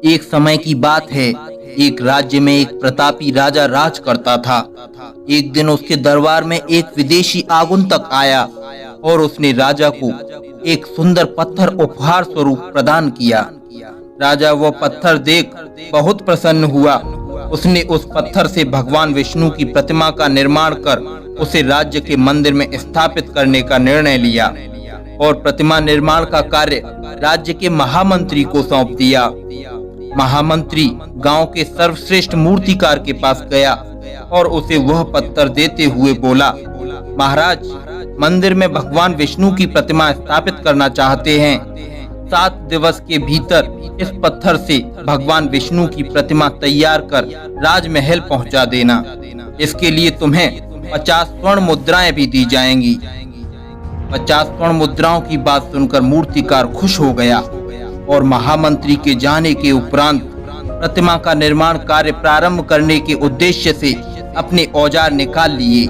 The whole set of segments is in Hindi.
एक समय की बात है। एक राज्य में एक प्रतापी राजा राज करता था। एक दिन उसके दरबार में एक विदेशी आगंतुक आया और उसने राजा को एक सुंदर पत्थर उपहार स्वरूप प्रदान किया। राजा वह पत्थर देख बहुत प्रसन्न हुआ। उसने उस पत्थर से भगवान विष्णु की प्रतिमा का निर्माण कर उसे राज्य के मंदिर में स्थापित करने का निर्णय लिया और प्रतिमा निर्माण का कार्य राज्य के महामंत्री को सौंप दिया। महामंत्री गांव के सर्वश्रेष्ठ मूर्तिकार के पास गया और उसे वह पत्थर देते हुए बोला, महाराज, मंदिर में भगवान विष्णु की प्रतिमा स्थापित करना चाहते हैं। 7 दिवस के भीतर इस पत्थर से भगवान विष्णु की प्रतिमा तैयार कर राजमहल पहुंचा देना। इसके लिए तुम्हें 50 स्वर्ण मुद्राएं भी दी जाएंगी। 50 स्वर्ण मुद्राओं की बात सुनकर मूर्तिकार खुश हो गया और महामंत्री के जाने के उपरांत प्रतिमा का निर्माण कार्य प्रारंभ करने के उद्देश्य से अपने औजार निकाल लिए।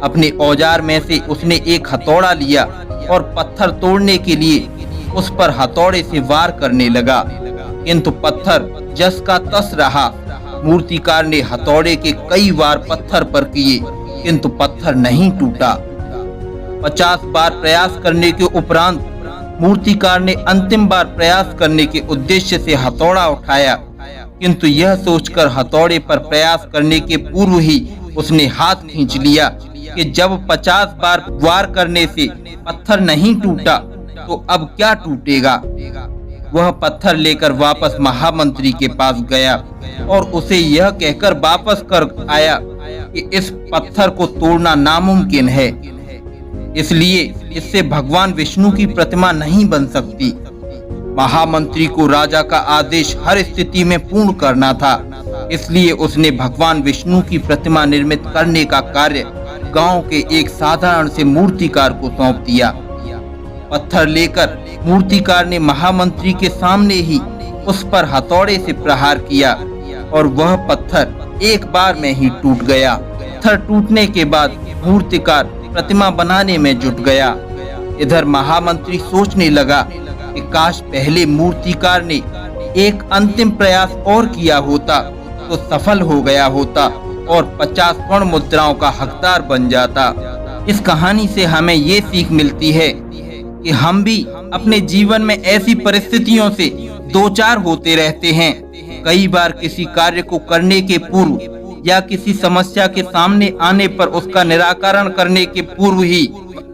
अपने औजार में से उसने एक हथौड़ा लिया और पत्थर तोड़ने के लिए उस पर हथौड़े से वार करने लगा, किंतु पत्थर जस का तस रहा। मूर्तिकार ने हथौड़े के कई वार पत्थर पर किए, किंतु पत्थर नहीं टूटा। 50 बार प्रयास करने के उपरांत मूर्तिकार ने अंतिम बार प्रयास करने के उद्देश्य से हथौड़ा उठाया, किंतु यह सोचकर हथौड़े पर प्रयास करने के पूर्व ही उसने हाथ खींच लिया कि जब 50 बार वार करने से पत्थर नहीं टूटा तो अब क्या टूटेगा। वह पत्थर लेकर वापस महामंत्री के पास गया और उसे यह कहकर वापस कर आया कि इस पत्थर को तोड़ना नामुमकिन है, इसलिए इससे भगवान विष्णु की प्रतिमा नहीं बन सकती। महामंत्री को राजा का आदेश हर स्थिति में पूर्ण करना था, इसलिए उसने भगवान विष्णु की प्रतिमा निर्मित करने का कार्य गांव के एक साधारण से मूर्तिकार को सौंप दिया। पत्थर लेकर मूर्तिकार ने महामंत्री के सामने ही उस पर हथौड़े से प्रहार किया और वह पत्थर एक बार में ही टूट गया। पत्थर टूटने के बाद मूर्तिकार प्रतिमा बनाने में जुट गया। इधर महामंत्री सोचने लगा कि काश पहले मूर्तिकार ने एक अंतिम प्रयास और किया होता तो सफल हो गया होता और 50 स्वर्ण मुद्राओं का हकदार बन जाता। इस कहानी से हमें ये सीख मिलती है कि हम भी अपने जीवन में ऐसी परिस्थितियों से दो चार होते रहते हैं। कई बार किसी कार्य को करने के पूर्व या किसी समस्या के सामने आने पर उसका निराकरण करने के पूर्व ही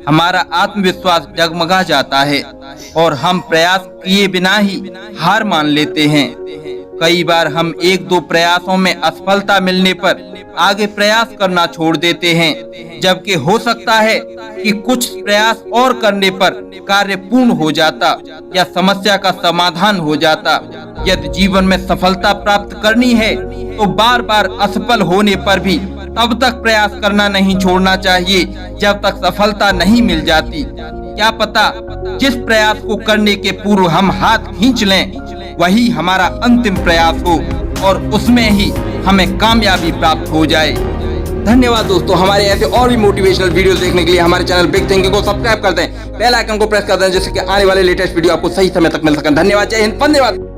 हमारा आत्मविश्वास डगमगा जाता है और हम प्रयास किए बिना ही हार मान लेते हैं। कई बार हम 1-2 प्रयासों में असफलता मिलने पर आगे प्रयास करना छोड़ देते हैं, जबकि हो सकता है कि कुछ प्रयास और करने पर कार्य पूर्ण हो जाता या समस्या का समाधान हो जाता। यदि जीवन में सफलता प्राप्त करनी है तो बार बार असफल होने पर भी तब तक प्रयास करना नहीं छोड़ना चाहिए जब तक सफलता नहीं मिल जाती। क्या पता जिस प्रयास को करने के पूर्व हम हाथ खींच लें वही हमारा अंतिम प्रयास हो और उसमें ही हमें कामयाबी प्राप्त हो जाए। धन्यवाद दोस्तों। हमारे ऐसे और भी मोटिवेशनल वीडियोस देखने के लिए हमारे चैनल बिग थिंकिंग को सब्सक्राइब कर दें, बेल आइकन को प्रेस कर दें, जिससे कि आने वाले लेटेस्ट वीडियो आपको सही समय तक मिल सके। धन्यवाद। जय हिंद। वंदे मातरम।